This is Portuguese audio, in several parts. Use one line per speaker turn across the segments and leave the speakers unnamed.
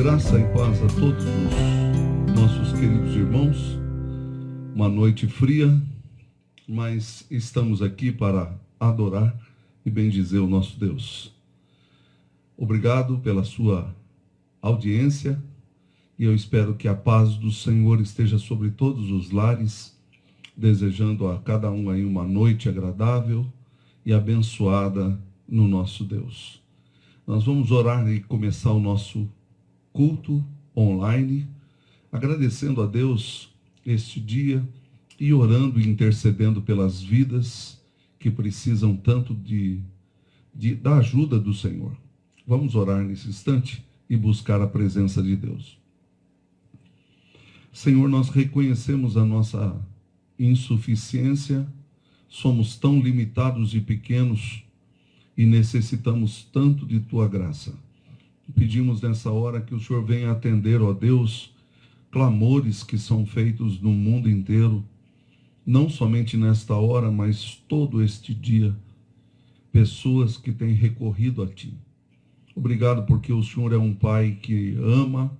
Graça e paz a todos os nossos queridos irmãos. Uma noite fria, mas estamos aqui para adorar e bendizer o nosso Deus. Obrigado pela sua audiência e eu espero que a paz do Senhor esteja sobre todos os lares, desejando a cada um aí uma noite agradável e abençoada no nosso Deus. Nós vamos orar e começar o nosso culto online, agradecendo a Deus este dia e orando e intercedendo pelas vidas que precisam tanto da ajuda do Senhor. Vamos orar nesse instante e buscar a presença de Deus. Senhor, nós reconhecemos a nossa insuficiência, somos tão limitados e pequenos e necessitamos tanto de Tua graça. Pedimos nessa hora que o Senhor venha atender, ó Deus, clamores que são feitos no mundo inteiro, não somente nesta hora, mas todo este dia, pessoas que têm recorrido a Ti. Obrigado porque o Senhor é um Pai que ama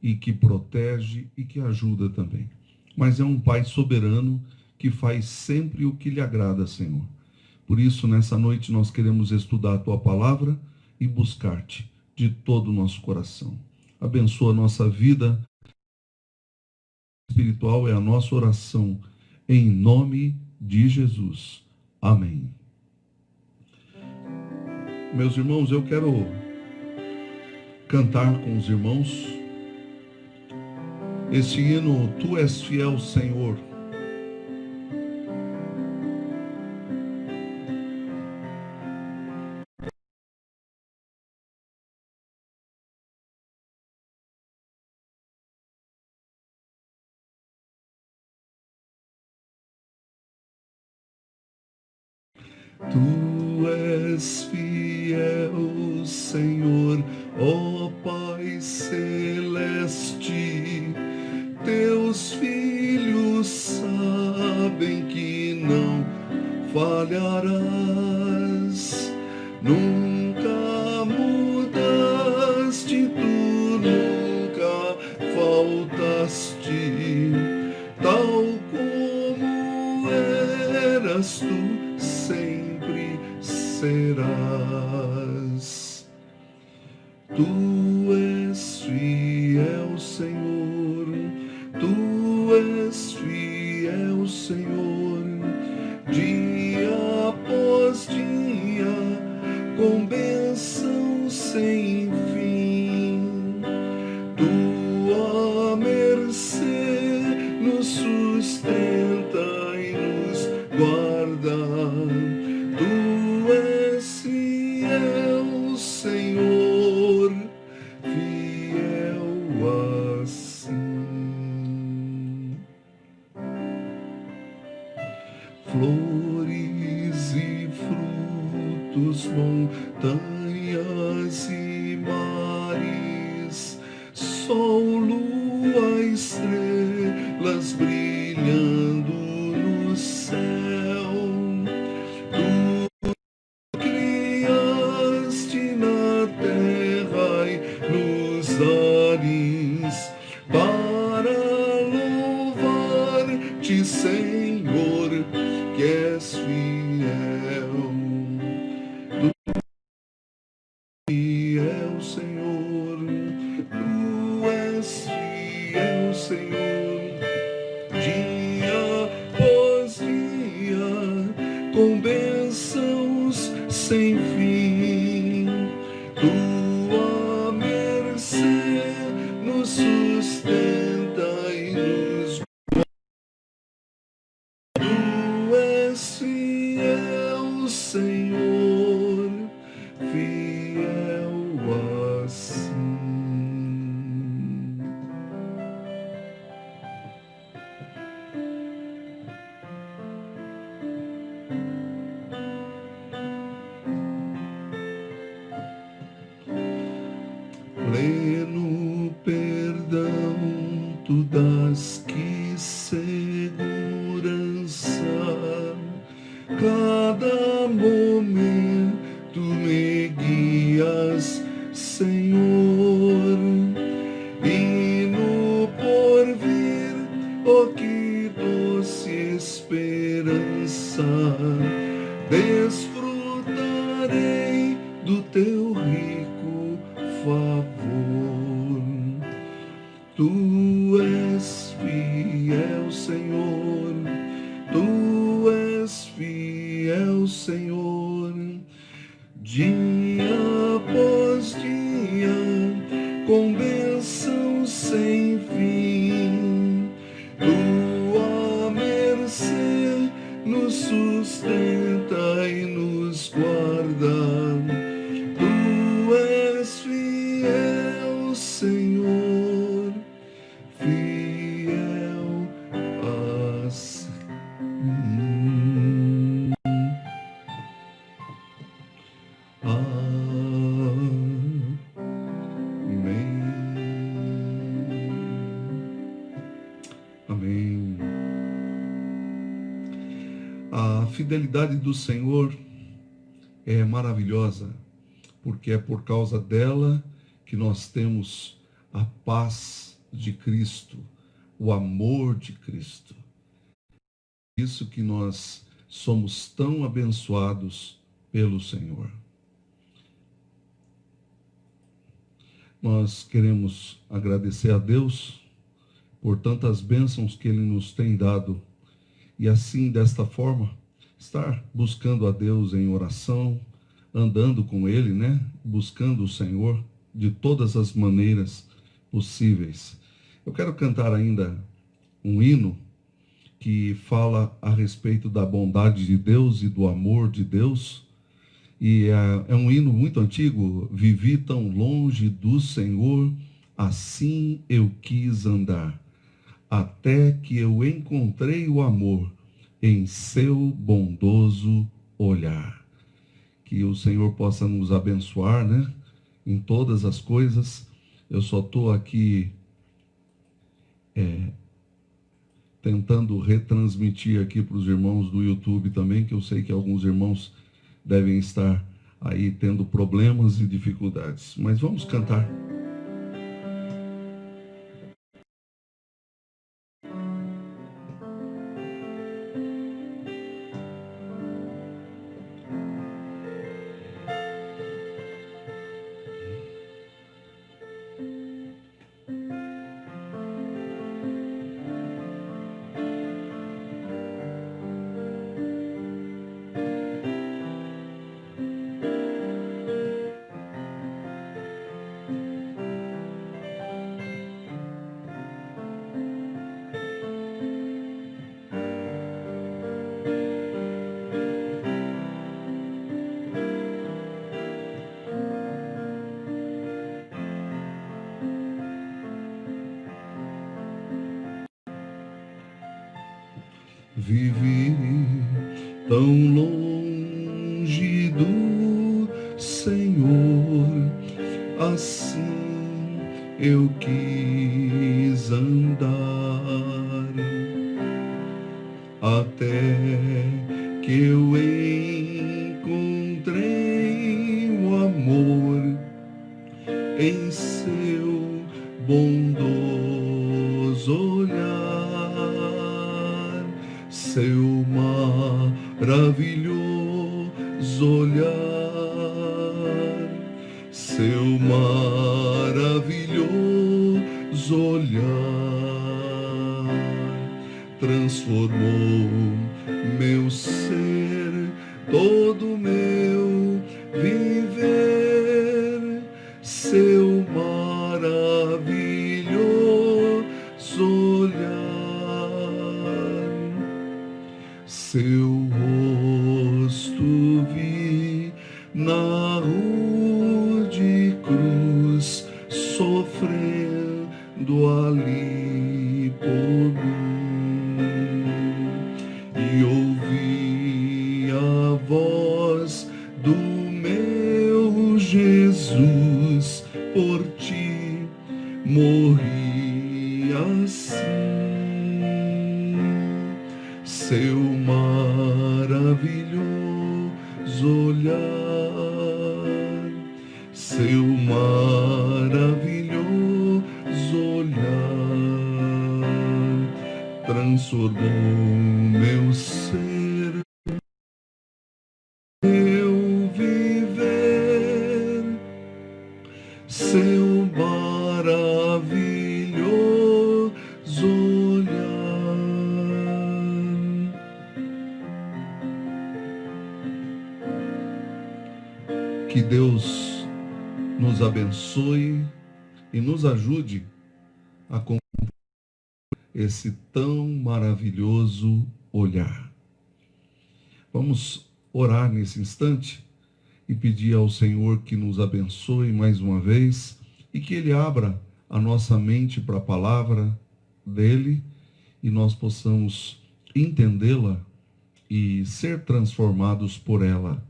e que protege e que ajuda também. Mas é um Pai soberano que faz sempre o que lhe agrada, Senhor. Por isso, nessa noite, nós queremos estudar a Tua palavra e buscar-Te de todo o nosso coração. Abençoa a nossa vida espiritual, é a nossa oração, em nome de Jesus. Amém. Meus irmãos, eu quero cantar com os irmãos esse hino, Tu és fiel, Senhor. Tu és fiel, Senhor, ó Pai celeste, teus filhos sabem que não falharás, nunca mudaste, tu nunca faltaste, tal como eras tu, sempre serás. Tu és fiel, Senhor, Tu és fiel, Senhor, dia após dia, com bênção sem fim. Tua mercê nos sustenta e nos guarda. Tu és fiel, Senhor, fiel assim. Flores e frutos, montanhas e mares, sol, lua, estrelas brilhando no céu. Tu criaste na terra e nos ares para louvar-te, Senhor, que és fiel. Tu fiel, Senhor, Tu és fiel, Senhor, dia após dia, com bênçãos sem fim. Tua mercê nos sustenta e nos guarda. Tu és fiel, Senhor, fiel assim. Pleno perdão, Tu dás que segurança, cada momento me guias, Senhor, Oh, que doce esperança, desfrutarei do teu rico favor. Tu és fiel, Senhor, tu és fiel, Senhor, dia após dia, com bênção sem fim. Tua mercê nos sustenta e nos guarda. Tu és fiel, Senhor, fiel a mim. Amém. A fidelidade do Senhor é maravilhosa, porque é por causa dela que nós temos a paz de Cristo, o amor de Cristo. Isso que nós somos tão abençoados pelo Senhor. Nós queremos agradecer a Deus por tantas bênçãos que Ele nos tem dado. E assim, desta forma, estar buscando a Deus em oração, andando com Ele, né? Buscando o Senhor de todas as maneiras possíveis. Eu quero cantar ainda um hino que fala a respeito da bondade de Deus e do amor de Deus. E é um hino muito antigo. Vivi tão longe do Senhor, assim eu quis andar, até que eu encontrei o amor em seu bondoso olhar. Que o Senhor possa nos abençoar, né? Em todas as coisas. Eu só estou aqui tentando retransmitir aqui para os irmãos do YouTube também, que eu sei que alguns irmãos devem estar aí tendo problemas e dificuldades. Mas vamos cantar. Vivi tão longe do Senhor, assim eu quis andar, até que eu encontrei o amor em seu bondoso olhar, seu maravilhoso olhar, seu maravilhoso olhar transformou meu ser, todo meu viver, seu maravilhoso olhar, seu rosto vi na rude cruz, sofrendo ali por mim, e ouvi a voz do meu Jesus, por ti morri assim, seu maravilhoso olhar, seu maravilhoso olhar transformou meu ser, meu viver, seu maravilhoso olhar. Que Deus nos abençoe e nos ajude a compreender esse tão maravilhoso olhar. Vamos orar nesse instante e pedir ao Senhor que nos abençoe mais uma vez e que Ele abra a nossa mente para a palavra dEle e nós possamos entendê-la e ser transformados por ela.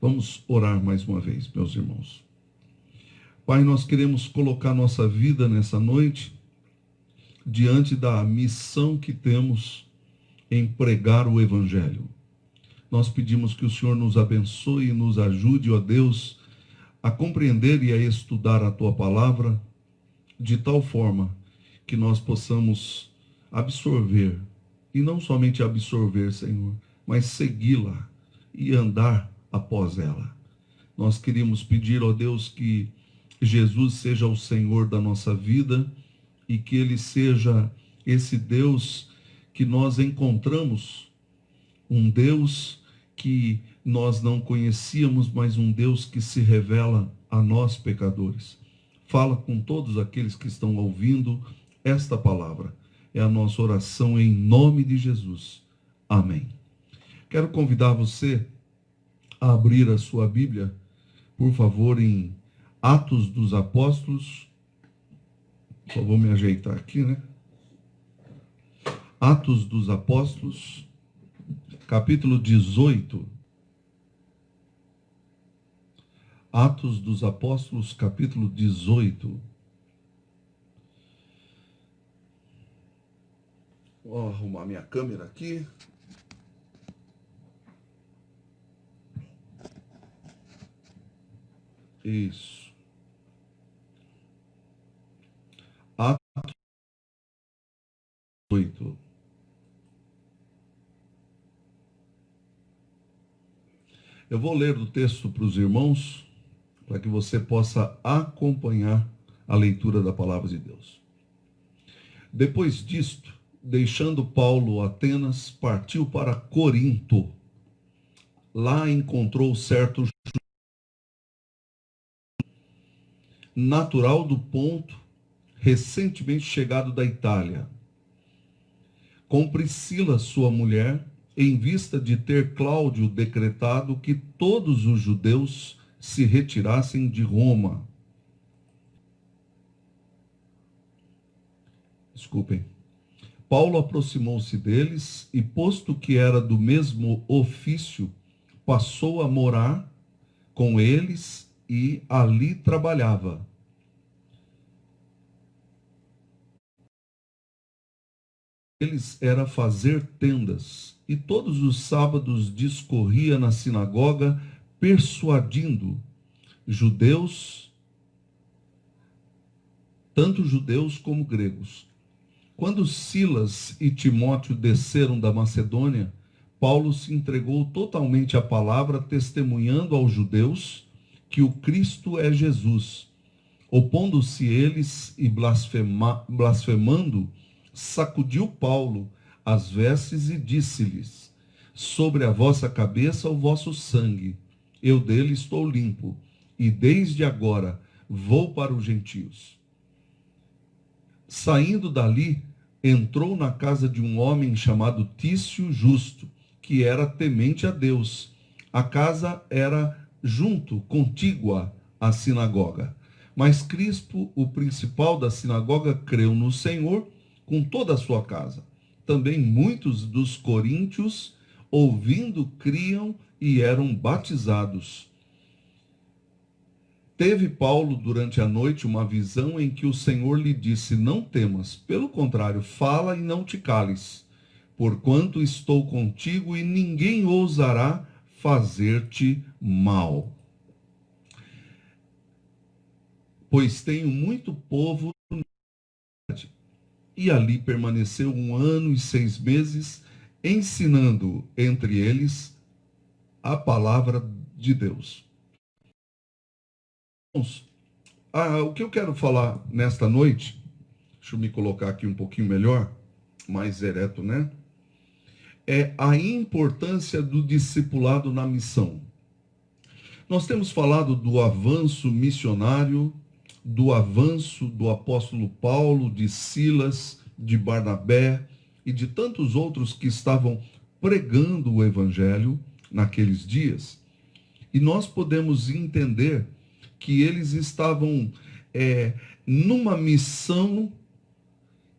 Vamos orar mais uma vez, meus irmãos. Pai, nós queremos colocar nossa vida nessa noite diante da missão que temos em pregar o Evangelho. Nós pedimos que o Senhor nos abençoe e nos ajude, ó Deus, a compreender e a estudar a Tua palavra de tal forma que nós possamos absorver, e não somente absorver, Senhor, mas segui-la e andar após ela. Nós queríamos pedir, ó Deus, que Jesus seja o Senhor da nossa vida e que Ele seja esse Deus que nós encontramos, um Deus que nós não conhecíamos, mas um Deus que se revela a nós, pecadores. Fala com todos aqueles que estão ouvindo esta palavra. É a nossa oração em nome de Jesus. Amém. Quero convidar você a abrir a sua Bíblia, por favor, em Atos dos Apóstolos. Só vou me ajeitar aqui, né? Atos dos Apóstolos, capítulo 18. Atos dos Apóstolos, capítulo 18. Vou arrumar minha câmera aqui. Isso. Atos 18. Eu vou ler o texto para os irmãos, para que você possa acompanhar a leitura da palavra de Deus. Depois disto, deixando Paulo Atenas, partiu para Corinto. Lá encontrou certo natural do Ponto, recentemente chegado da Itália, com Priscila, sua mulher, em vista de ter Cláudio decretado que todos os judeus se retirassem de Roma. Desculpem. Paulo aproximou-se deles e, posto que era do mesmo ofício, passou a morar com eles e ali trabalhava. Eles era fazer tendas, e todos os sábados discorria na sinagoga, persuadindo judeus, tanto judeus como gregos. Quando Silas e Timóteo desceram da Macedônia, Paulo se entregou totalmente à palavra, testemunhando aos judeus que o Cristo é Jesus. Opondo-se eles e blasfemando, sacudiu Paulo as vestes e disse-lhes: sobre a vossa cabeça o vosso sangue, eu dele estou limpo, e desde agora vou para os gentios. Saindo dali, entrou na casa de um homem chamado Tício Justo, que era temente a Deus. A casa era contígua à sinagoga. Mas Crispo, o principal da sinagoga, creu no Senhor com toda a sua casa. Também muitos dos coríntios, ouvindo, criam e eram batizados. Teve Paulo durante a noite uma visão em que o Senhor lhe disse: não temas, pelo contrário, fala e não te cales, porquanto estou contigo e ninguém ousará fazer-te mal. Pois tenho muito povo. e ali permaneceu 1 ano e 6 meses, ensinando entre eles a palavra de Deus. Irmãos, o que eu quero falar nesta noite, deixa eu me colocar aqui um pouquinho melhor, mais ereto, né? É a importância do discipulado na missão. Nós temos falado do avanço missionário, do avanço do apóstolo Paulo, de Silas, de Barnabé e de tantos outros que estavam pregando o evangelho naqueles dias. E nós podemos entender que eles estavam numa missão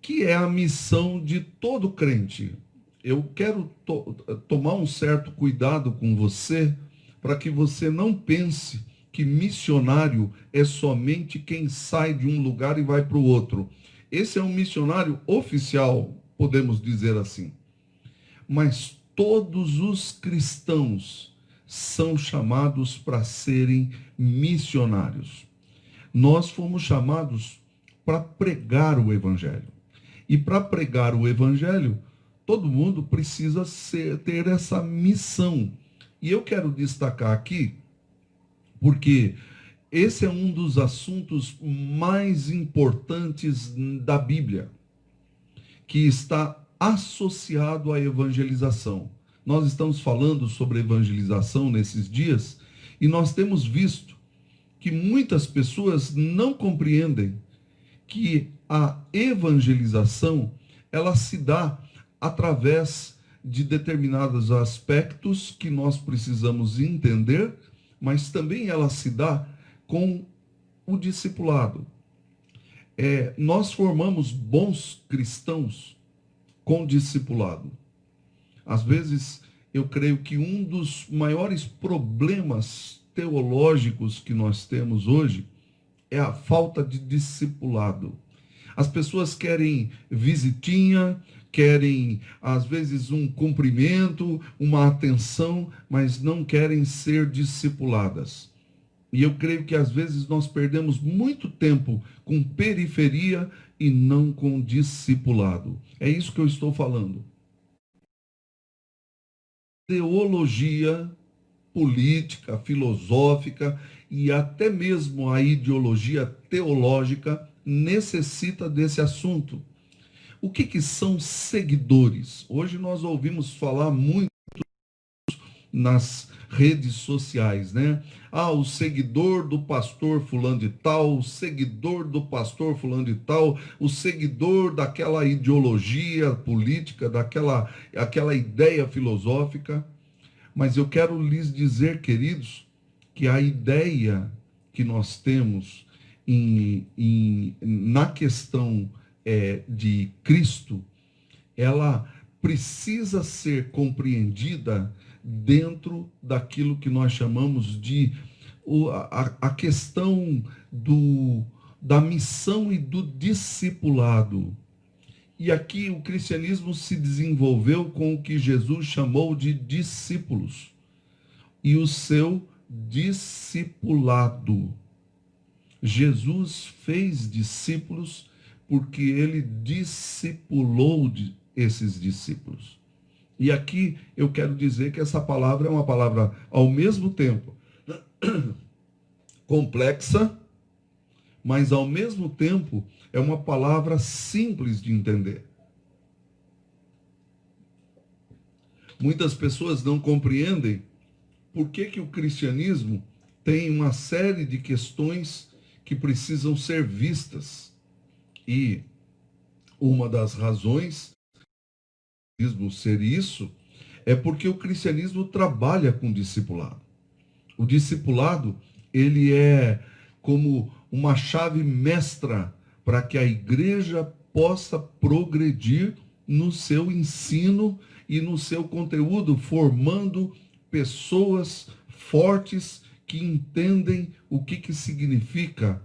que é a missão de todo crente. Eu quero tomar um certo cuidado com você, para que você não pense que missionário é somente quem sai de um lugar e vai para o outro. Esse é um missionário oficial, podemos dizer assim. Mas todos os cristãos são chamados para serem missionários. Nós fomos chamados para pregar o evangelho. E para pregar o evangelho, todo mundo precisa ter essa missão. E eu quero destacar aqui, porque esse é um dos assuntos mais importantes da Bíblia, que está associado à evangelização. Nós estamos falando sobre evangelização nesses dias, e nós temos visto que muitas pessoas não compreendem que a evangelização, ela se dá através de determinados aspectos que nós precisamos entender, mas também ela se dá com o discipulado. Nós formamos bons cristãos com discipulado. Às vezes, eu creio que um dos maiores problemas teológicos que nós temos hoje é a falta de discipulado. As pessoas querem visitinha, querem, às vezes, um cumprimento, uma atenção, mas não querem ser discipuladas. E eu creio que, às vezes, nós perdemos muito tempo com periferia e não com discipulado. É isso que eu estou falando. Teologia política, filosófica e até mesmo a ideologia teológica necessita desse assunto. O que são seguidores? Hoje nós ouvimos falar muito nas redes sociais, né? O seguidor do pastor fulano de tal, o seguidor do pastor fulano de tal, o seguidor daquela ideologia política, aquela ideia filosófica. Mas eu quero lhes dizer, queridos, que a ideia que nós temos na questão de Cristo, ela precisa ser compreendida dentro daquilo que nós chamamos de a questão da missão e do discipulado. E aqui o cristianismo se desenvolveu com o que Jesus chamou de discípulos e o seu discipulado. Jesus fez discípulos porque ele discipulou esses discípulos. E aqui eu quero dizer que essa palavra é uma palavra, ao mesmo tempo, complexa, mas ao mesmo tempo é uma palavra simples de entender. Muitas pessoas não compreendem por que o cristianismo tem uma série de questões que precisam ser vistas. E uma das razões do cristianismo ser isso é porque o cristianismo trabalha com discipulado. O discipulado, ele é como uma chave mestra para que a igreja possa progredir no seu ensino e no seu conteúdo, formando pessoas fortes que entendem o que significa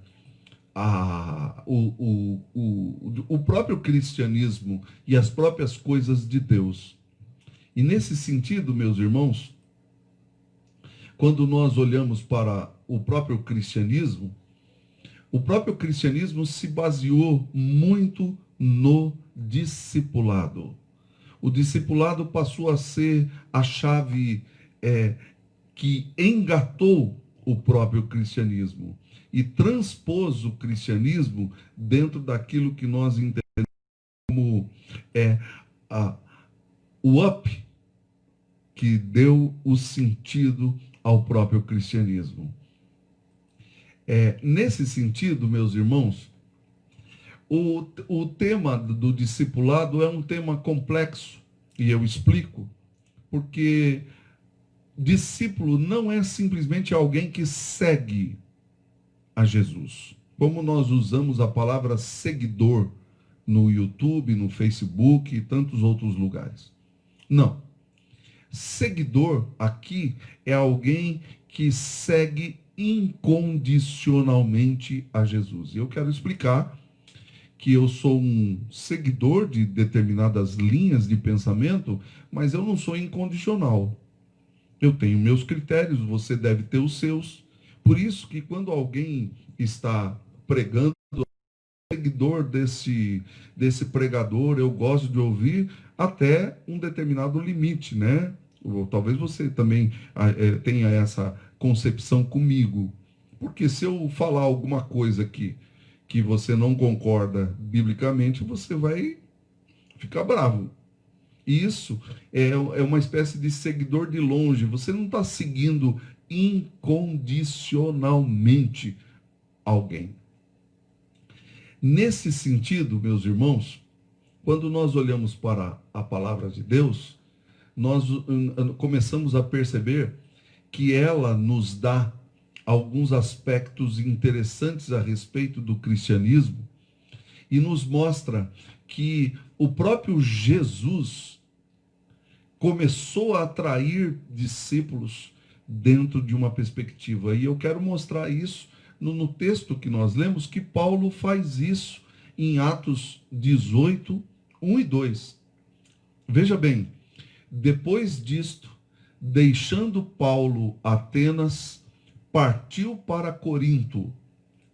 o próprio cristianismo e as próprias coisas de Deus. E nesse sentido, meus irmãos, quando nós olhamos para o próprio cristianismo se baseou muito no discipulado. O discipulado passou a ser a chave que engatou o próprio cristianismo e transpôs o cristianismo dentro daquilo que nós entendemos como a, o up que deu o sentido ao próprio cristianismo. Nesse sentido, meus irmãos, o tema do discipulado é um tema complexo, e eu explico, porque discípulo não é simplesmente alguém que segue a Jesus. Como nós usamos a palavra seguidor no YouTube, no Facebook e tantos outros lugares. Não. Seguidor aqui é alguém que segue incondicionalmente a Jesus. E eu quero explicar que eu sou um seguidor de determinadas linhas de pensamento, mas eu não sou incondicional. Eu tenho meus critérios, você deve ter os seus. Por isso que quando alguém está pregando, seguidor desse pregador, eu gosto de ouvir até um determinado limite, né? Ou talvez você também tenha essa concepção comigo. Porque se eu falar alguma coisa aqui que você não concorda biblicamente, você vai ficar bravo. Isso é uma espécie de seguidor de longe. Você não está seguindo incondicionalmente alguém. Nesse sentido, meus irmãos, quando nós olhamos para a palavra de Deus, nós começamos a perceber que ela nos dá alguns aspectos interessantes a respeito do cristianismo e nos mostra que o próprio Jesus começou a atrair discípulos dentro de uma perspectiva. E eu quero mostrar isso no texto que nós lemos, que Paulo faz isso em Atos 18, 1 e 2. Veja bem, depois disto, deixando Paulo Atenas, partiu para Corinto.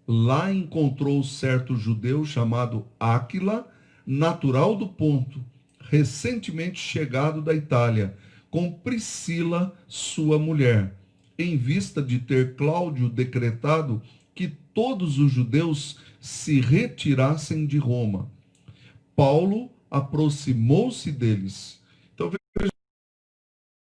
Lá encontrou certo judeu chamado Áquila, natural do Ponto, recentemente chegado da Itália, com Priscila, sua mulher, em vista de ter Cláudio decretado que todos os judeus se retirassem de Roma. Paulo aproximou-se deles. Então, veja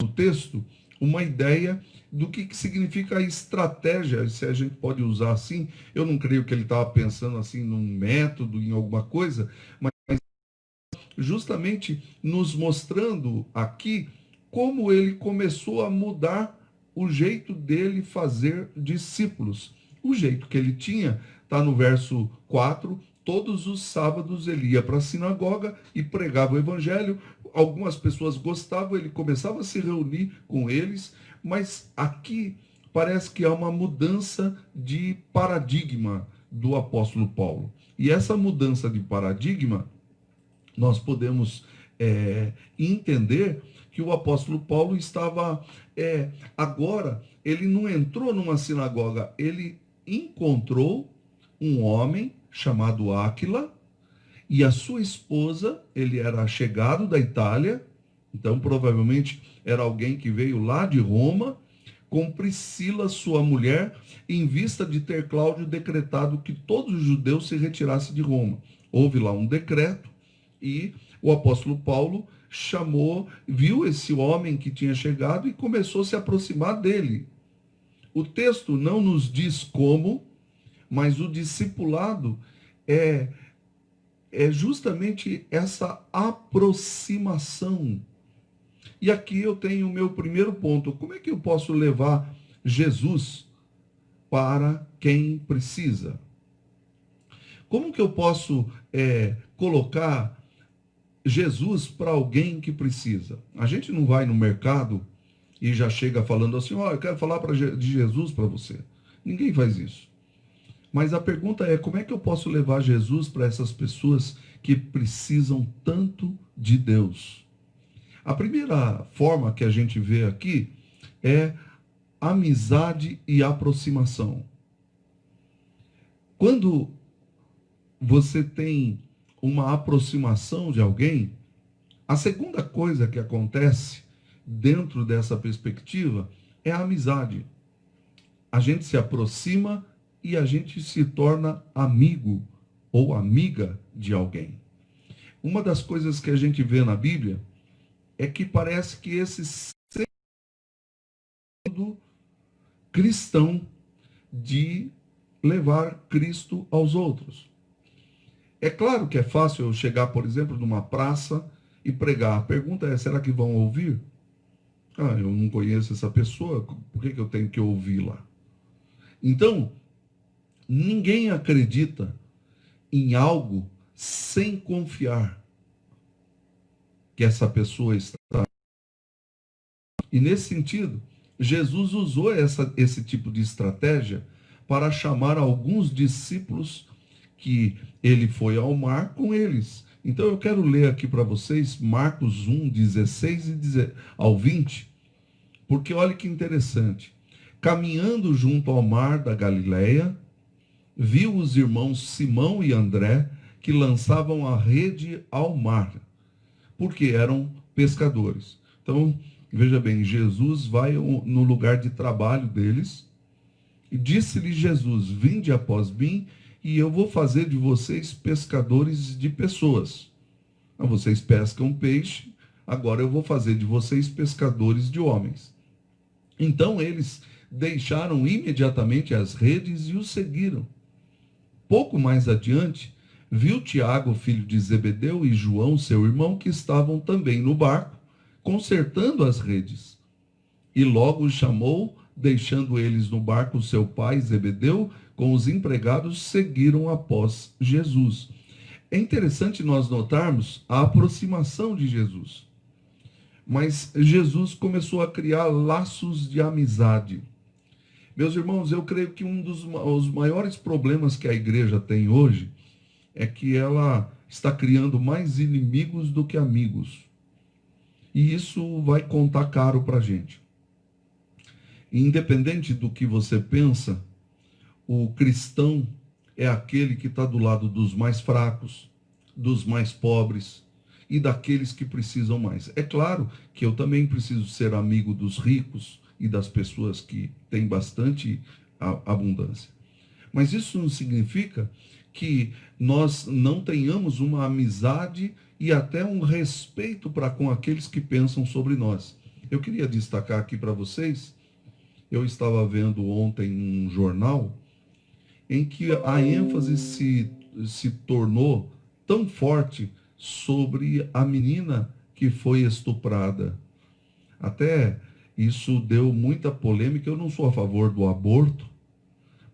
no texto uma ideia do que significa a estratégia, se a gente pode usar assim. Eu não creio que ele estava pensando assim num método, em alguma coisa, mas justamente nos mostrando aqui como ele começou a mudar o jeito dele fazer discípulos. O jeito que ele tinha está no verso 4. Todos os sábados ele ia para a sinagoga e pregava o evangelho. Algumas pessoas gostavam, ele começava a se reunir com eles, mas aqui parece que há uma mudança de paradigma do apóstolo Paulo. E essa mudança de paradigma, nós podemos entender que o apóstolo Paulo estava, agora, ele não entrou numa sinagoga, ele encontrou um homem chamado Áquila e a sua esposa. Ele era chegado da Itália, então provavelmente era alguém que veio lá de Roma, com Priscila, sua mulher, em vista de ter Cláudio decretado que todos os judeus se retirassem de Roma. Houve lá um decreto e o apóstolo Paulo viu esse homem que tinha chegado e começou a se aproximar dele. O texto não nos diz como, mas o discipulado é justamente essa aproximação. E aqui eu tenho o meu primeiro ponto. Como é que eu posso levar Jesus para quem precisa? Como que eu posso colocar Jesus para alguém que precisa? A gente não vai no mercado e já chega falando assim, eu quero falar de Jesus para você. Ninguém faz isso. Mas a pergunta é, como é que eu posso levar Jesus para essas pessoas que precisam tanto de Deus? A primeira forma que a gente vê aqui é amizade e aproximação. Quando você tem uma aproximação de alguém, a segunda coisa que acontece dentro dessa perspectiva é a amizade. A gente se aproxima e a gente se torna amigo ou amiga de alguém. Uma das coisas que a gente vê na Bíblia é que parece que esse sentido cristão de levar Cristo aos outros. É claro que é fácil eu chegar, por exemplo, numa praça e pregar. A pergunta é, será que vão ouvir? Ah, eu não conheço essa pessoa, por que eu tenho que ouvi-la? Então, ninguém acredita em algo sem confiar que essa pessoa está. E nesse sentido, Jesus usou esse tipo de estratégia para chamar alguns discípulos que ele foi ao mar com eles. Então eu quero ler aqui para vocês Marcos 1, 16 ao 20, porque olha que interessante. Caminhando junto ao mar da Galileia, viu os irmãos Simão e André que lançavam a rede ao mar, porque eram pescadores. Então, veja bem, Jesus vai no lugar de trabalho deles e disse-lhe Jesus, vinde após mim e eu vou fazer de vocês pescadores de pessoas. Vocês pescam peixe, agora eu vou fazer de vocês pescadores de homens. Então eles deixaram imediatamente as redes e o seguiram. Pouco mais adiante, viu Tiago, filho de Zebedeu, e João, seu irmão, que estavam também no barco, consertando as redes. E logo os chamou, deixando eles no barco, seu pai Zebedeu, com os empregados, seguiram após Jesus. É interessante nós notarmos a aproximação de Jesus. Mas Jesus começou a criar laços de amizade. Meus irmãos, eu creio que um dos os maiores problemas que a igreja tem hoje é que ela está criando mais inimigos do que amigos. E isso vai contar caro para a gente. Independente do que você pensa, o cristão é aquele que está do lado dos mais fracos, dos mais pobres e daqueles que precisam mais. É claro que eu também preciso ser amigo dos ricos e das pessoas que têm bastante abundância. Mas isso não significa que nós não tenhamos uma amizade e até um respeito para com aqueles que pensam sobre nós. Eu queria destacar aqui para vocês, eu estava vendo ontem um jornal em que a ênfase se tornou tão forte sobre a menina que foi estuprada. Até isso deu muita polêmica. Eu não sou a favor do aborto,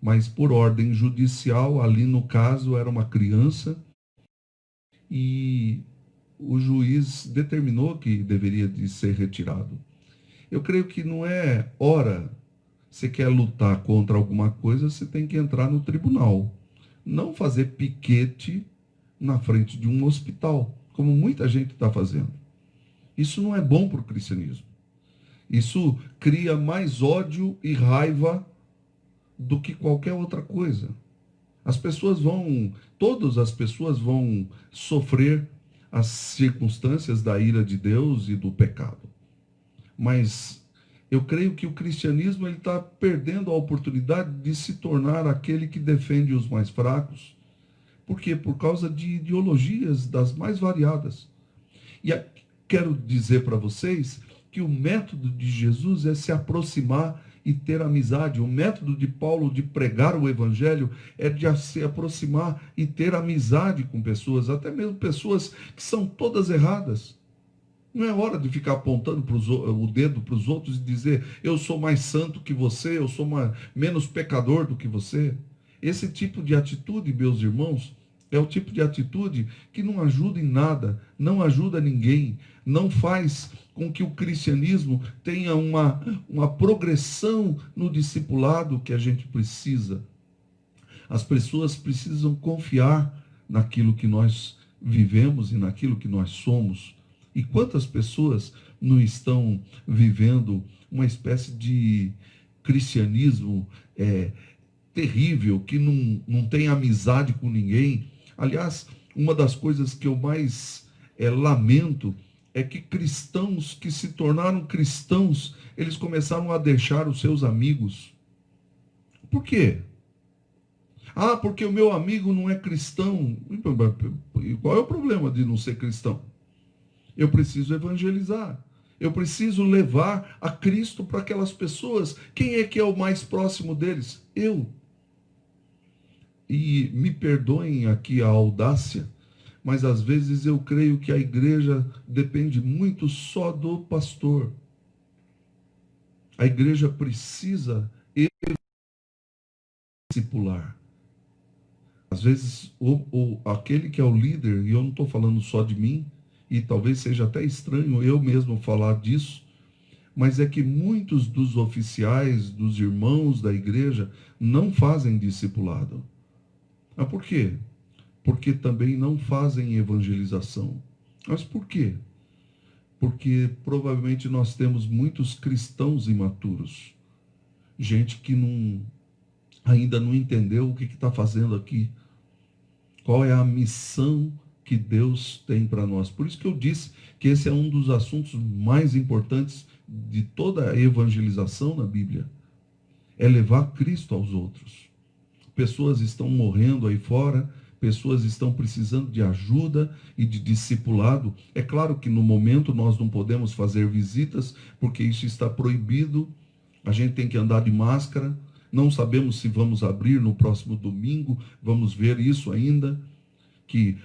mas por ordem judicial, ali no caso era uma criança e o juiz determinou que deveria de ser retirado. Eu creio que não é hora, você quer lutar contra alguma coisa, você tem que entrar no tribunal. Não fazer piquete na frente de um hospital, como muita gente está fazendo. Isso não é bom para o cristianismo. Isso cria mais ódio e raiva do que qualquer outra coisa. Todas as pessoas vão sofrer as circunstâncias da ira de Deus e do pecado. Mas eu creio que o cristianismo está perdendo a oportunidade de se tornar aquele que defende os mais fracos. Por quê? Por causa de ideologias das mais variadas. E quero dizer para vocês que o método de Jesus é se aproximar e ter amizade. O método de Paulo de pregar o evangelho é de se aproximar e ter amizade com pessoas, até mesmo pessoas que são todas erradas. Não é hora de ficar apontando o dedo para os outros e dizer, eu sou mais santo que você, eu sou menos pecador do que você. Esse tipo de atitude, meus irmãos, é o tipo de atitude que não ajuda em nada, não ajuda ninguém, não faz com que o cristianismo tenha uma progressão no discipulado que a gente precisa. As pessoas precisam confiar naquilo que nós vivemos e naquilo que nós somos. E quantas pessoas não estão vivendo uma espécie de cristianismo terrível, que não tem amizade com ninguém? Aliás, Uma das coisas que eu mais lamento é que cristãos que se tornaram cristãos, eles começaram a deixar os seus amigos. Por quê? Ah, porque o meu amigo não é cristão. E qual é o problema de não ser cristão? Eu preciso evangelizar. Eu preciso levar a Cristo para aquelas pessoas. Quem é que é o mais próximo deles? Eu. E me perdoem aqui a audácia, mas às vezes eu creio que a igreja depende muito só do pastor. A igreja precisa discipular. Às vezes, aquele que é o líder, e eu não estou falando só de mim, e talvez seja até estranho eu mesmo falar disso, mas é que muitos dos oficiais, dos irmãos da igreja, não fazem discipulado. Mas por quê? Porque também não fazem evangelização. Mas por quê? Porque provavelmente nós temos muitos cristãos imaturos, gente que ainda não entendeu o que está fazendo aqui, qual é a missão que Deus tem para nós. Por isso que eu disse que esse é um dos assuntos mais importantes de toda a evangelização na Bíblia, é levar Cristo aos outros. Pessoas estão morrendo aí fora, pessoas estão precisando de ajuda e de discipulado. É claro que no momento nós não podemos fazer visitas, porque isso está proibido. A gente tem que andar de máscara. Não sabemos se vamos abrir no próximo domingo, vamos ver isso ainda. Que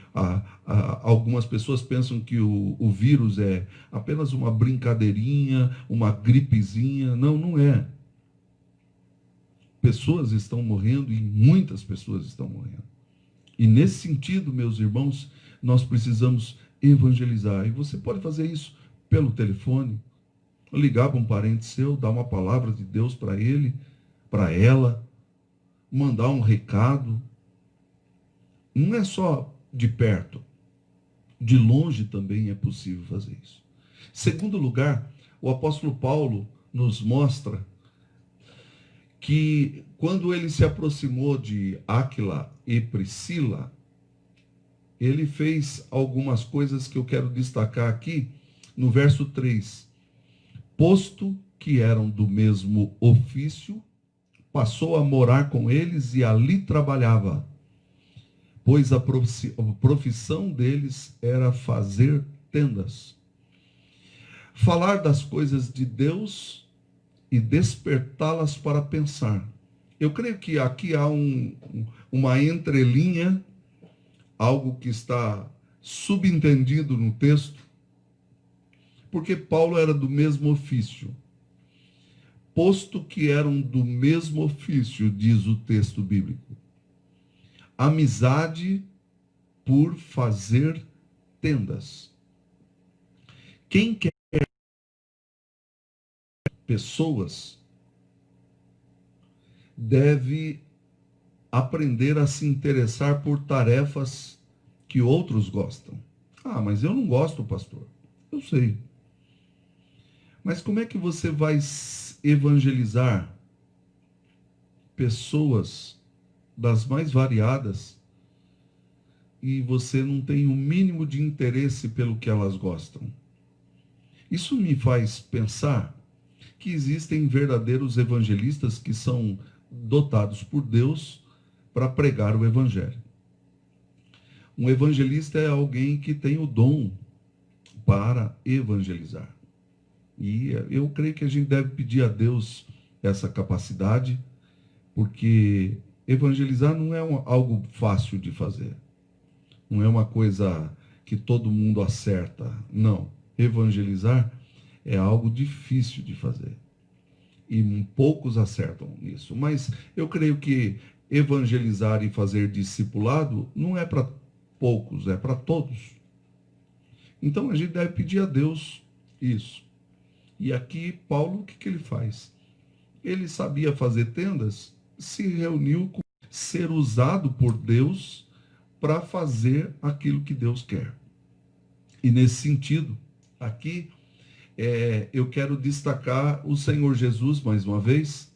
algumas pessoas pensam que o vírus é apenas uma brincadeirinha, uma gripezinha. Não, não é. Pessoas estão morrendo e muitas pessoas estão morrendo. E nesse sentido, meus irmãos, nós precisamos evangelizar. E você pode fazer isso pelo telefone, ligar para um parente seu, dar uma palavra de Deus para ele, para ela, mandar um recado. Não é só de perto, de longe também é possível fazer isso. Segundo lugar, o apóstolo Paulo nos mostra que quando ele se aproximou de Áquila e Priscila, ele fez algumas coisas que eu quero destacar aqui no verso 3. Posto que eram do mesmo ofício, passou a morar com eles e ali trabalhava, pois a profissão deles era fazer tendas. Falar das coisas de Deus e despertá-las para pensar. Eu creio que aqui há uma entrelinha, algo que está subentendido no texto, porque Paulo era do mesmo ofício. Posto que eram do mesmo ofício, diz o texto bíblico. Amizade por fazer tendas. Quem quer pessoas deve aprender a se interessar por tarefas que outros gostam. Ah, mas eu não gosto, pastor. Eu sei. Mas como é que você vai evangelizar pessoas das mais variadas e você não tem o mínimo de interesse pelo que elas gostam? Isso me faz pensar que existem verdadeiros evangelistas que são dotados por Deus para pregar o evangelho. Um evangelista é alguém que tem o dom para evangelizar. E eu creio que a gente deve pedir a Deus essa capacidade, porque evangelizar não é algo fácil de fazer. Não é uma coisa que todo mundo acerta. Não. Evangelizar é algo difícil de fazer. E poucos acertam nisso. Mas eu creio que evangelizar e fazer discipulado não é para poucos, é para todos. Então a gente deve pedir a Deus isso. E aqui, Paulo, o que ele faz? Ele sabia fazer tendas, se reuniu com ser usado por Deus para fazer aquilo que Deus quer. E nesse sentido, aqui, eu quero destacar o Senhor Jesus, mais uma vez,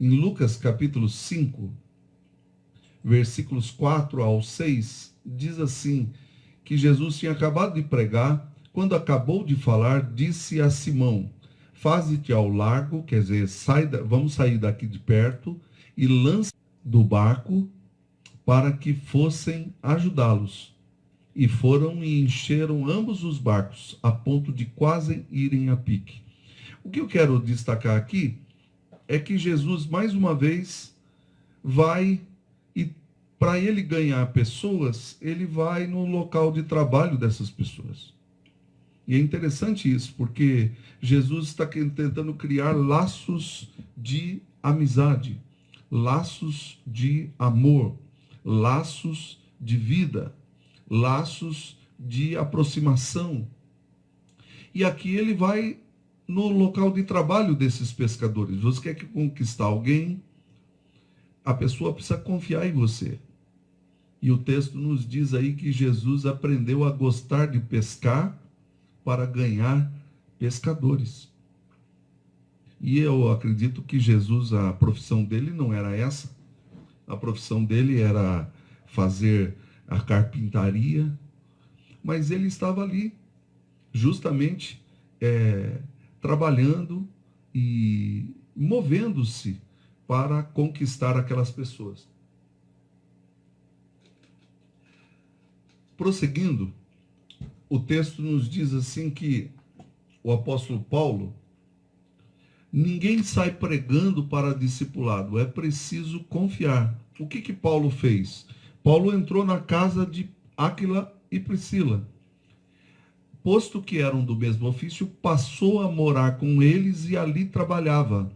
em Lucas capítulo 5, versículos 4 ao 6, diz assim, que Jesus tinha acabado de pregar, quando acabou de falar, disse a Simão, faze-te ao largo, quer dizer, vamos sair daqui de perto, e lança do barco para que fossem ajudá-los. E foram e encheram ambos os barcos, a ponto de quase irem a pique. O que eu quero destacar aqui é que Jesus, mais uma vez, vai e para ele ganhar pessoas, ele vai no local de trabalho dessas pessoas. E é interessante isso, porque Jesus está tentando criar laços de amizade, laços de amor, laços de vida, laços de aproximação. E aqui ele vai no local de trabalho desses pescadores. Você quer conquistar alguém? A pessoa precisa confiar em você. E o texto nos diz aí que Jesus aprendeu a gostar de pescar para ganhar pescadores. E eu acredito que Jesus, a profissão dele não era essa. A profissão dele era fazer a carpintaria, mas ele estava ali, justamente trabalhando e movendo-se para conquistar aquelas pessoas. Prosseguindo, o texto nos diz assim que o apóstolo Paulo, ninguém sai pregando para discipulado, é preciso confiar. O que Paulo fez? Paulo entrou na casa de Áquila e Priscila. Posto que eram do mesmo ofício, passou a morar com eles e ali trabalhava,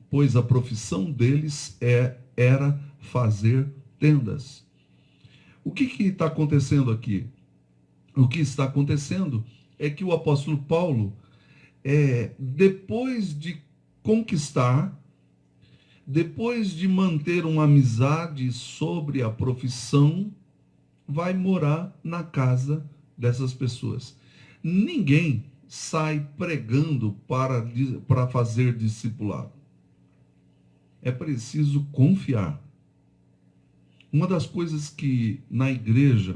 pois a profissão deles era fazer tendas. O que está acontecendo aqui? O que está acontecendo é que o apóstolo Paulo, depois de conquistar, depois de manter uma amizade sobre a profissão, vai morar na casa dessas pessoas. Ninguém sai pregando para fazer discipulado. É preciso confiar. Uma das coisas que na igreja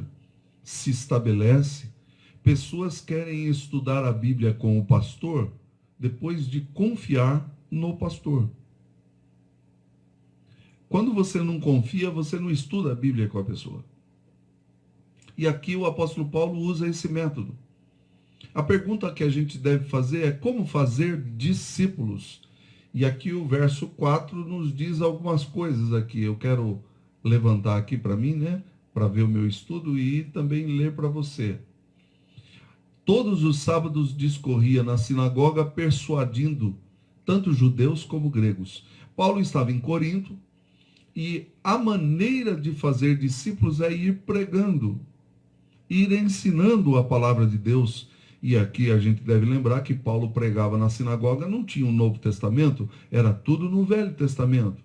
se estabelece, pessoas querem estudar a Bíblia com o pastor depois de confiar no pastor. Quando você não confia, você não estuda a Bíblia com a pessoa. E aqui o apóstolo Paulo usa esse método. A pergunta que a gente deve fazer é como fazer discípulos. E aqui o verso 4 nos diz algumas coisas aqui. Eu quero levantar aqui para mim, né? Para ver o meu estudo e também ler para você. Todos os sábados discorria na sinagoga persuadindo tanto judeus como gregos. Paulo estava em Corinto e a maneira de fazer discípulos é ir pregando, ir ensinando a palavra de Deus. E aqui a gente deve lembrar que Paulo pregava na sinagoga, não tinha um Novo Testamento, era tudo no Velho Testamento.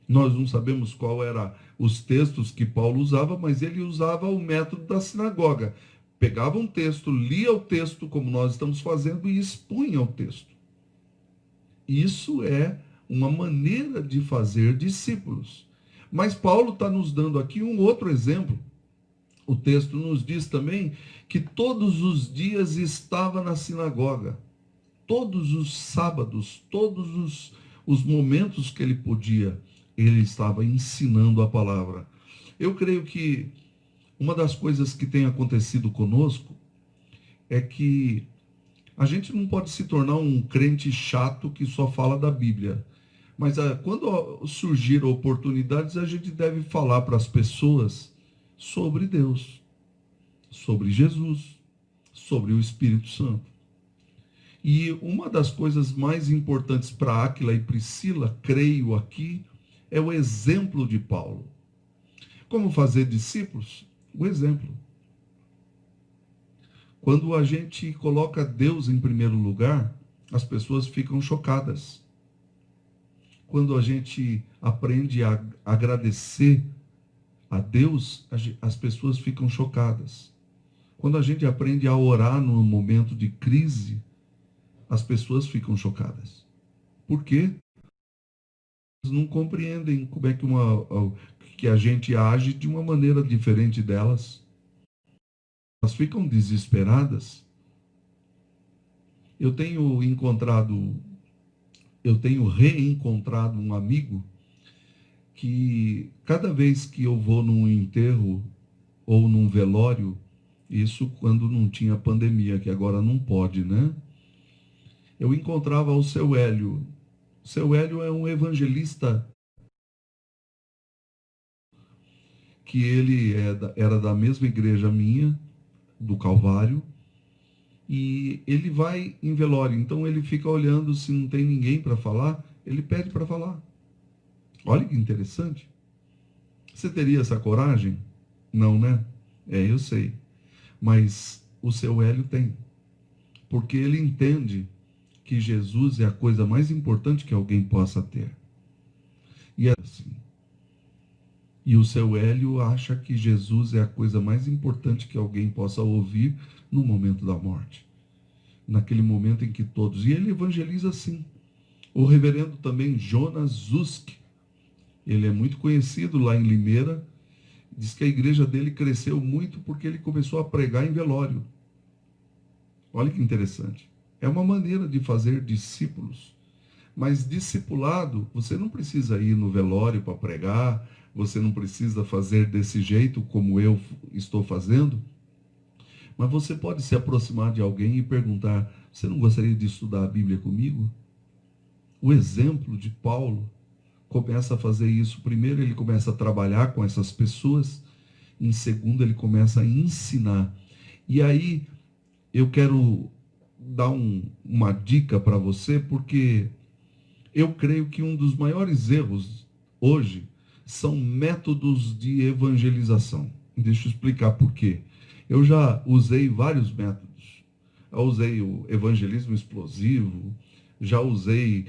Nós não sabemos qual eram os textos que Paulo usava, mas ele usava o método da sinagoga. Pegava um texto, lia o texto, como nós estamos fazendo, e expunha o texto. Isso é uma maneira de fazer discípulos. Mas Paulo está nos dando aqui um outro exemplo. O texto nos diz também que todos os dias estava na sinagoga. Todos os sábados, todos os momentos que ele podia, ele estava ensinando a palavra. Eu creio que uma das coisas que tem acontecido conosco é que a gente não pode se tornar um crente chato que só fala da Bíblia. Mas quando surgir oportunidades, a gente deve falar para as pessoas sobre Deus, sobre Jesus, sobre o Espírito Santo. E uma das coisas mais importantes para Áquila e Priscila, creio aqui, é o exemplo de Paulo. Como fazer discípulos? O exemplo. Quando a gente coloca Deus em primeiro lugar, as pessoas ficam chocadas. Quando a gente aprende a agradecer a Deus, as pessoas ficam chocadas. Quando a gente aprende a orar no momento de crise, as pessoas ficam chocadas. Por quê? Eles não compreendem como é que a gente age de uma maneira diferente delas. Elas ficam desesperadas. Eu tenho reencontrado um amigo que cada vez que eu vou num enterro ou num velório, isso quando não tinha pandemia, que agora não pode, né? Eu encontrava o seu Hélio. O seu Hélio é um evangelista que ele era da mesma igreja minha, do Calvário, e ele vai em velório. Então ele fica olhando, se não tem ninguém para falar, ele pede para falar. Olha que interessante. Você teria essa coragem? Não, né? Eu sei. Mas o seu Hélio tem. Porque ele entende que Jesus é a coisa mais importante que alguém possa ter. E é assim. E o seu Hélio acha que Jesus é a coisa mais importante que alguém possa ouvir no momento da morte. Naquele momento em que todos... E ele evangeliza assim. O reverendo também Jonas Zusk, ele é muito conhecido lá em Limeira, diz que a igreja dele cresceu muito porque ele começou a pregar em velório. Olha que interessante. É uma maneira de fazer discípulos. Mas discipulado, você não precisa ir no velório para pregar, você não precisa fazer desse jeito como eu estou fazendo, mas você pode se aproximar de alguém e perguntar: você não gostaria de estudar a Bíblia comigo? O exemplo de Paulo começa a fazer isso. Primeiro, ele começa a trabalhar com essas pessoas. Em segundo, ele começa a ensinar. E aí, eu quero dar uma dica para você, porque eu creio que um dos maiores erros hoje são métodos de evangelização. Deixa eu explicar por quê. Eu já usei vários métodos. Eu usei o evangelismo explosivo, já usei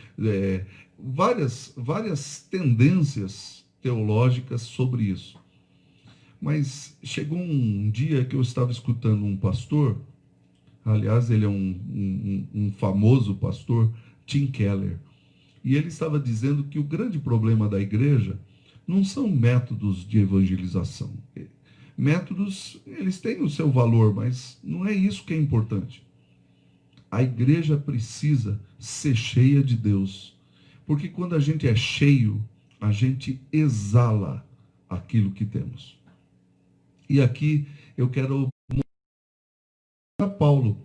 várias tendências teológicas sobre isso. Mas chegou um dia que eu estava escutando um pastor, aliás, ele é um famoso pastor, Tim Keller, e ele estava dizendo que o grande problema da igreja não são métodos de evangelização. Métodos, eles têm o seu valor, mas não é isso que é importante. A igreja precisa ser cheia de Deus. Porque quando a gente é cheio, a gente exala aquilo que temos. E aqui eu quero mostrar Paulo.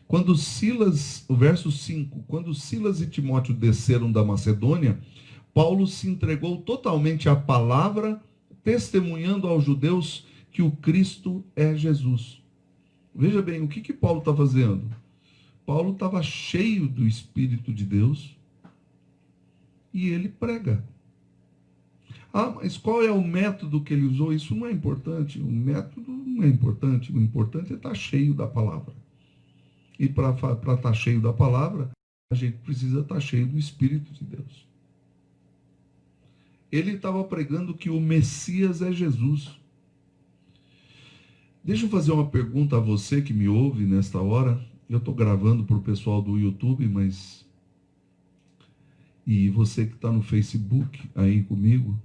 Quando Silas, o verso 5, quando Silas e Timóteo desceram da Macedônia, Paulo se entregou totalmente à palavra, testemunhando aos judeus que o Cristo é Jesus. Veja bem, o que Paulo está fazendo? Paulo estava cheio do Espírito de Deus e ele prega. Ah, mas qual é o método que ele usou? Isso não é importante. O método não é importante. O importante é estar cheio da palavra. E para estar cheio da palavra, a gente precisa estar cheio do Espírito de Deus. Ele estava pregando que o Messias é Jesus. Deixa eu fazer uma pergunta a você que me ouve nesta hora. Eu estou gravando para o pessoal do YouTube, mas... E você que está no Facebook aí comigo,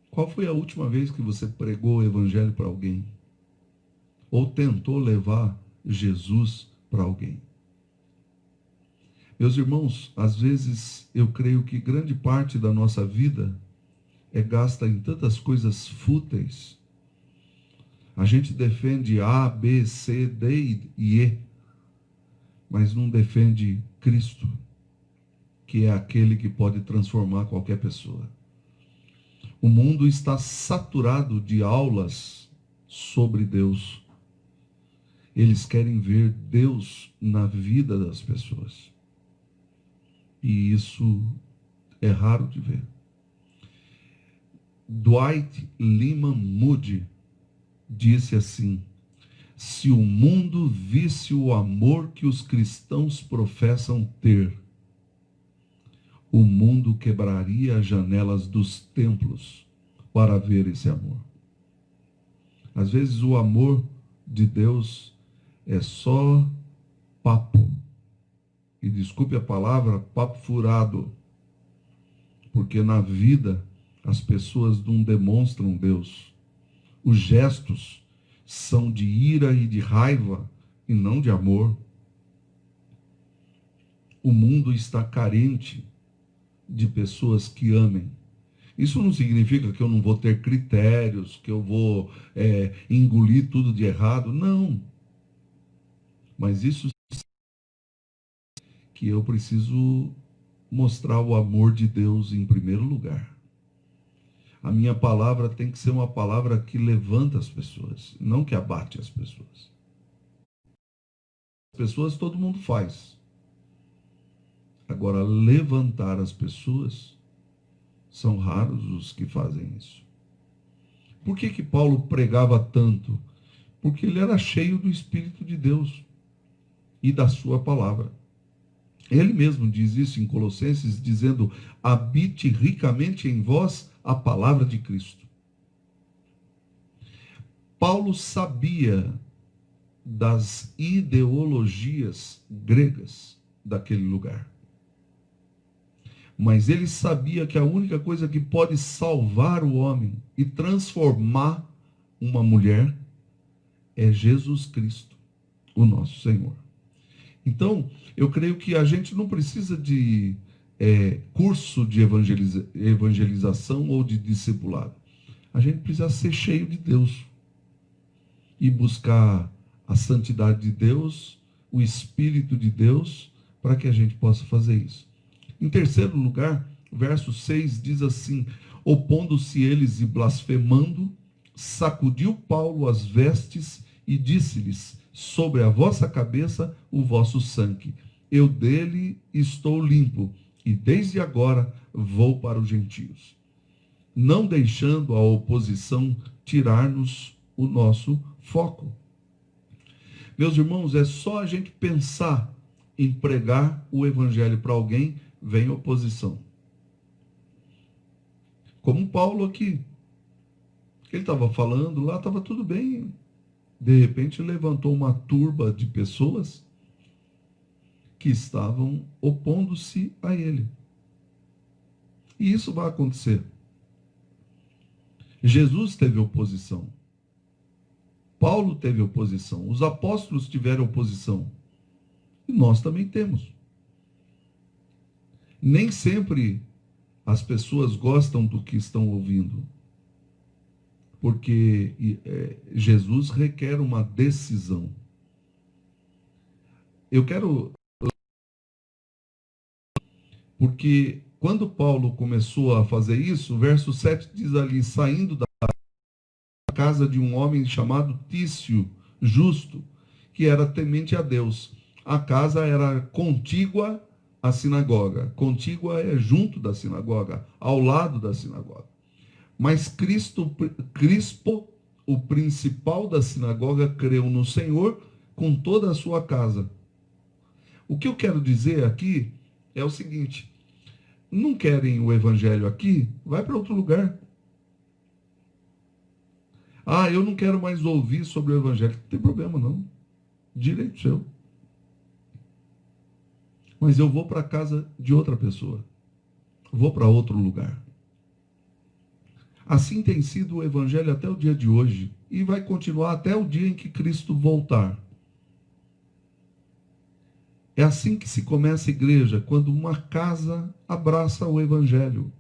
qual foi a última vez que você pregou o Evangelho para alguém? Ou tentou levar Jesus para alguém? Meus irmãos, às vezes eu creio que grande parte da nossa vida é gasta em tantas coisas fúteis. A gente defende A, B, C, D e E, mas não defende Cristo, que é aquele que pode transformar qualquer pessoa. O mundo está saturado de aulas sobre Deus. Eles querem ver Deus na vida das pessoas. E isso é raro de ver. Dwight Lyman Moody disse assim: se o mundo visse o amor que os cristãos professam ter, o mundo quebraria as janelas dos templos para ver esse amor. Às vezes o amor de Deus é só papo. E desculpe a palavra, papo furado. Porque na vida As pessoas não demonstram Deus. Os gestos são de ira e de raiva e não de amor. O mundo está carente de pessoas que amem. Isso não significa que eu não vou ter critérios, que eu vou engolir tudo de errado. Não. Mas isso que eu preciso mostrar o amor de Deus em primeiro lugar. A minha palavra tem que ser uma palavra que levanta as pessoas, não que abate as pessoas. As pessoas todo mundo faz. Agora, levantar as pessoas, são raros os que fazem isso. Por que Paulo pregava tanto? Porque ele era cheio do Espírito de Deus e da sua palavra. Ele mesmo diz isso em Colossenses, dizendo: habite ricamente em vós a palavra de Cristo. Paulo sabia das ideologias gregas daquele lugar. Mas ele sabia que a única coisa que pode salvar o homem e transformar uma mulher é Jesus Cristo, o nosso Senhor. Então, eu creio que a gente não precisa de curso de evangelização ou de discipulado. A gente precisa ser cheio de Deus e buscar a santidade de Deus, o Espírito de Deus, para que a gente possa fazer isso. Em terceiro lugar, verso 6 diz assim: opondo-se eles e blasfemando, sacudiu Paulo as vestes e disse-lhes: sobre a vossa cabeça o vosso sangue. Eu dele estou limpo, e desde agora vou para os gentios. Não deixando a oposição tirar-nos o nosso foco. Meus irmãos, é só a gente pensar em pregar o evangelho para alguém, vem oposição. Como Paulo aqui. Ele estava falando, lá estava tudo bem. De repente levantou uma turba de pessoas que estavam opondo-se a ele. E isso vai acontecer. Jesus teve oposição. Paulo teve oposição. Os apóstolos tiveram oposição. E nós também temos. Nem sempre as pessoas gostam do que estão ouvindo. Porque Jesus requer uma decisão. Eu quero... Porque quando Paulo começou a fazer isso, o verso 7 diz ali: saindo da casa de um homem chamado Tício, justo, que era temente a Deus. A casa era contígua à sinagoga. Contígua é junto da sinagoga, ao lado da sinagoga. Mas Crispo, o principal da sinagoga, creu no Senhor com toda a sua casa. O que eu quero dizer aqui é o seguinte: não querem o evangelho aqui? Vai para outro lugar. Ah, eu não quero mais ouvir sobre o evangelho. Não tem problema, não. Direito seu. Mas eu vou para a casa de outra pessoa. Vou para outro lugar. Assim tem sido o evangelho até o dia de hoje. E vai continuar até o dia em que Cristo voltar. É assim que se começa a igreja, quando uma casa abraça o evangelho.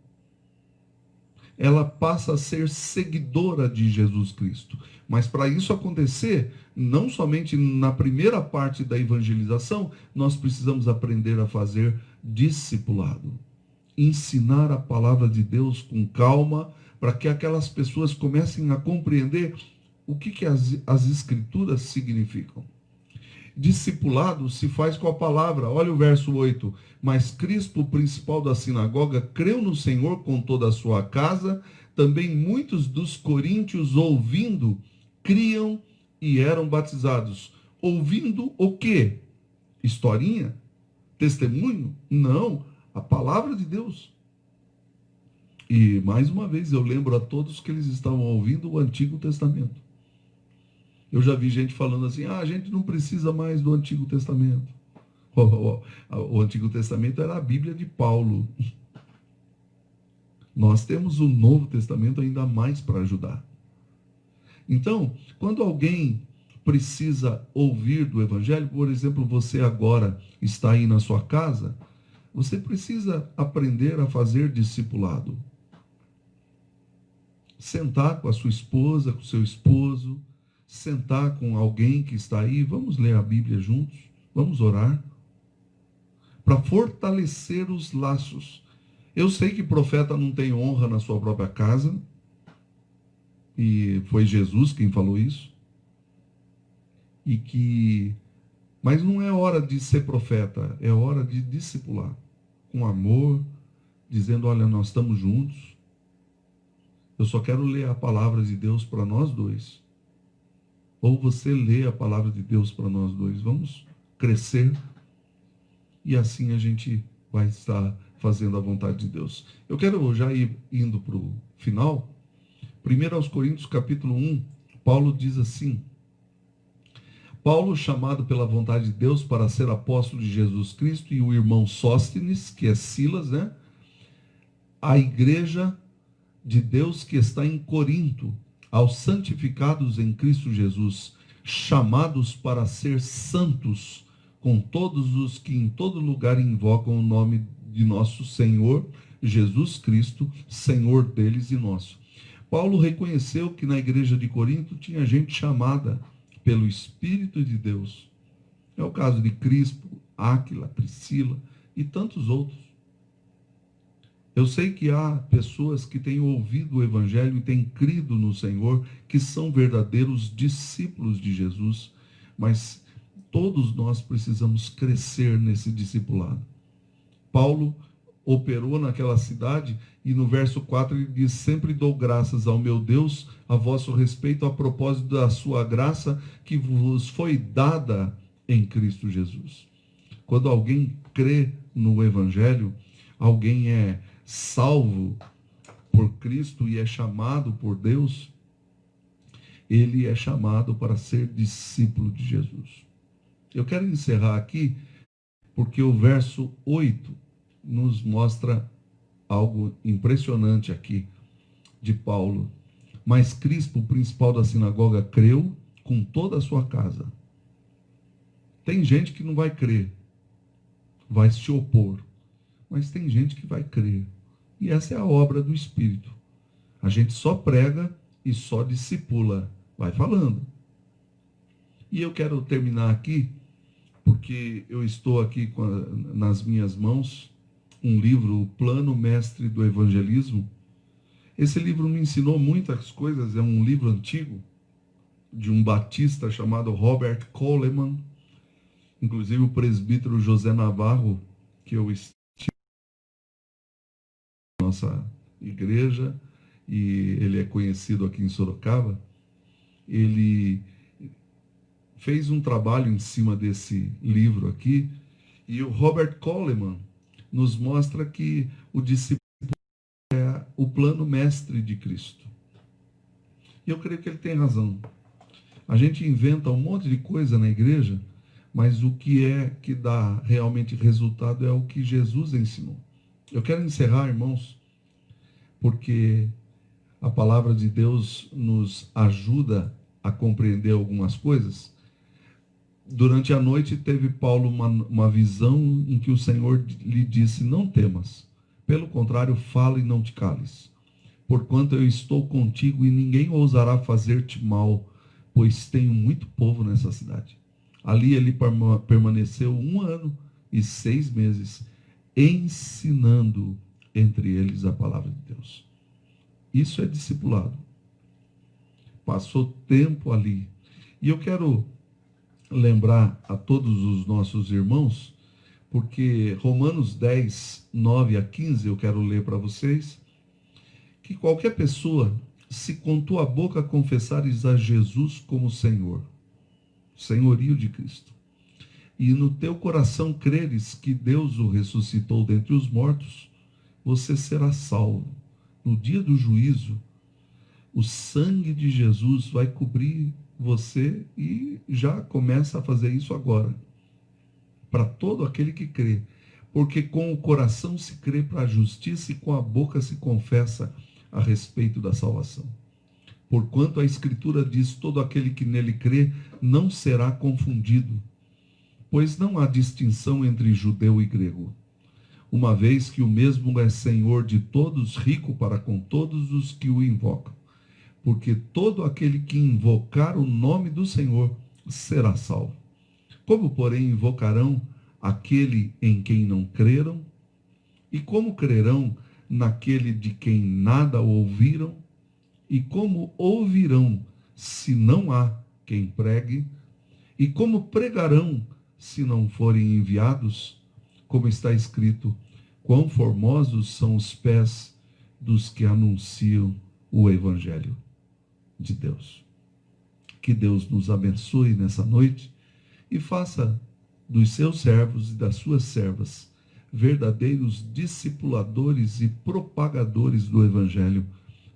Ela passa a ser seguidora de Jesus Cristo. Mas para isso acontecer, não somente na primeira parte da evangelização, nós precisamos aprender a fazer discipulado. Ensinar a palavra de Deus com calma, para que aquelas pessoas comecem a compreender o que as escrituras significam. Discipulado se faz com a palavra. Olha o verso 8. Mas Crispo, o principal da sinagoga, creu no Senhor com toda a sua casa. Também muitos dos coríntios, ouvindo, criam e eram batizados. Ouvindo o quê? Historinha? Testemunho? Não. A palavra de Deus. E, mais uma vez, eu lembro a todos que eles estavam ouvindo o Antigo Testamento. Eu já vi gente falando assim: a gente não precisa mais do Antigo Testamento. O Antigo Testamento era a Bíblia de Paulo. Nós temos o Novo Testamento ainda mais para ajudar. Então, quando alguém precisa ouvir do Evangelho, por exemplo, você agora está aí na sua casa, você precisa aprender a fazer discipulado. Sentar com a sua esposa, com o seu esposo, sentar com alguém que está aí, vamos ler a Bíblia juntos, vamos orar, para fortalecer os laços. Eu sei que profeta não tem honra na sua própria casa, e foi Jesus quem falou isso, mas não é hora de ser profeta, é hora de discipular, com amor, dizendo, olha, nós estamos juntos, eu só quero ler a palavra de Deus para nós dois. Ou você lê a palavra de Deus para nós dois. Vamos crescer e assim a gente vai estar fazendo a vontade de Deus. Eu quero já ir indo para o final. 1 Coríntios capítulo 1, Paulo diz assim: Paulo, chamado pela vontade de Deus para ser apóstolo de Jesus Cristo, e o irmão Sóstenes, que é Silas, né? A igreja de Deus que está em Corinto, aos santificados em Cristo Jesus, chamados para ser santos, com todos os que em todo lugar invocam o nome de nosso Senhor Jesus Cristo, Senhor deles e nosso. Paulo reconheceu que na igreja de Corinto tinha gente chamada pelo Espírito de Deus. É o caso de Crispo, Áquila, Priscila e tantos outros. Eu sei que há pessoas que têm ouvido o Evangelho e têm crido no Senhor, que são verdadeiros discípulos de Jesus, mas todos nós precisamos crescer nesse discipulado. Paulo operou naquela cidade e no verso 4 ele diz: sempre dou graças ao meu Deus a vosso respeito, a propósito da sua graça que vos foi dada em Cristo Jesus. Quando alguém crê no Evangelho, alguém é salvo por Cristo e é chamado por Deus, ele é chamado para ser discípulo de Jesus. Eu quero encerrar aqui porque o verso 8 nos mostra algo impressionante aqui de Paulo. Mas Crispo, o principal da sinagoga, creu com toda a sua casa. Tem gente que não vai crer, vai se opor, mas tem gente que vai crer. E essa é a obra do Espírito. A gente só prega e só discipula, vai falando. E eu quero terminar aqui, porque eu estou aqui nas minhas mãos um livro, O Plano Mestre do Evangelismo. Esse livro me ensinou muitas coisas, é um livro antigo, de um batista chamado Robert Coleman, inclusive o presbítero José Navarro, que eu estive na nossa igreja, e ele é conhecido aqui em Sorocaba, ele fez um trabalho em cima desse livro aqui, e o Robert Coleman nos mostra que o discípulo é o plano mestre de Cristo. E eu creio que ele tem razão. A gente inventa um monte de coisa na igreja, mas o que é que dá realmente resultado é o que Jesus ensinou. Eu quero encerrar, irmãos, porque a palavra de Deus nos ajuda a compreender algumas coisas. Durante a noite teve Paulo uma visão em que o Senhor lhe disse: não temas, pelo contrário, fala e não te cales, porquanto eu estou contigo e ninguém ousará fazer-te mal, pois tenho muito povo nessa cidade. Ali ele permaneceu 1 ano e 6 meses, ensinando entre eles a palavra de Deus. Isso é discipulado. Passou tempo ali. E eu quero lembrar a todos os nossos irmãos, porque Romanos 10, 9 a 15, eu quero ler para vocês, que qualquer pessoa, se com tua boca confessares a Jesus como Senhor, senhorio de Cristo, e no teu coração creres que Deus o ressuscitou dentre os mortos, você será salvo. No dia do juízo, o sangue de Jesus vai cobrir você e já começa a fazer isso agora. Para todo aquele que crê. porque com o coração se crê para a justiça e com a boca se confessa a respeito da salvação. Porquanto a Escritura diz: todo aquele que nele crê não será confundido, pois não há distinção entre judeu e grego, uma vez que o mesmo é Senhor de todos, rico para com todos os que o invocam. Porque todo aquele que invocar o nome do Senhor será salvo. Como, porém, invocarão aquele em quem não creram? E como crerão naquele de quem nada ouviram? E como ouvirão se não há quem pregue? E como pregarão se não forem enviados? Como está escrito: quão formosos são os pés dos que anunciam o Evangelho de Deus. Que Deus nos abençoe nessa noite e faça dos seus servos e das suas servas verdadeiros discipuladores e propagadores do Evangelho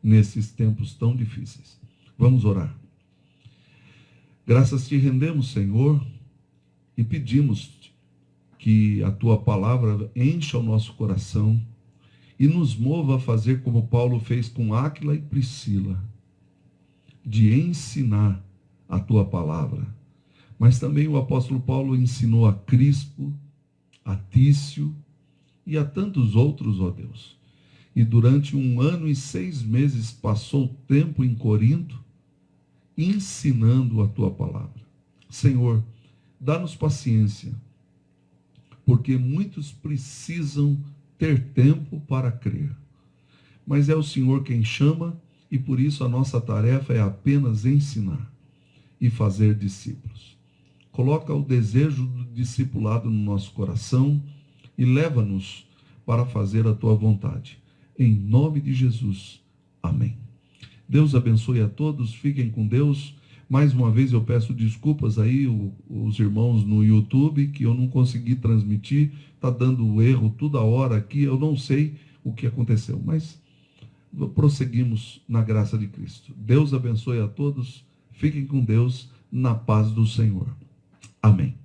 nesses tempos tão difíceis. Vamos orar. Graças te rendemos, Senhor, e pedimos que a tua palavra encha o nosso coração e nos mova a fazer como Paulo fez com Áquila e Priscila, de ensinar a tua palavra. Mas também o apóstolo Paulo ensinou a Crispo, a Tício e a tantos outros, ó Deus. E durante 1 ano e 6 meses passou tempo em Corinto ensinando a tua palavra. Senhor, dá-nos paciência, porque muitos precisam ter tempo para crer. Mas é o Senhor quem chama, e por isso a nossa tarefa é apenas ensinar e fazer discípulos. Coloca o desejo do discipulado no nosso coração e leva-nos para fazer a tua vontade. Em nome de Jesus. Amém. Deus abençoe a todos, fiquem com Deus. Mais uma vez eu peço desculpas aí, os irmãos no YouTube, que eu não consegui transmitir, está dando erro toda hora aqui, eu não sei o que aconteceu, mas prosseguimos na graça de Cristo. Deus abençoe a todos, fiquem com Deus, na paz do Senhor. Amém.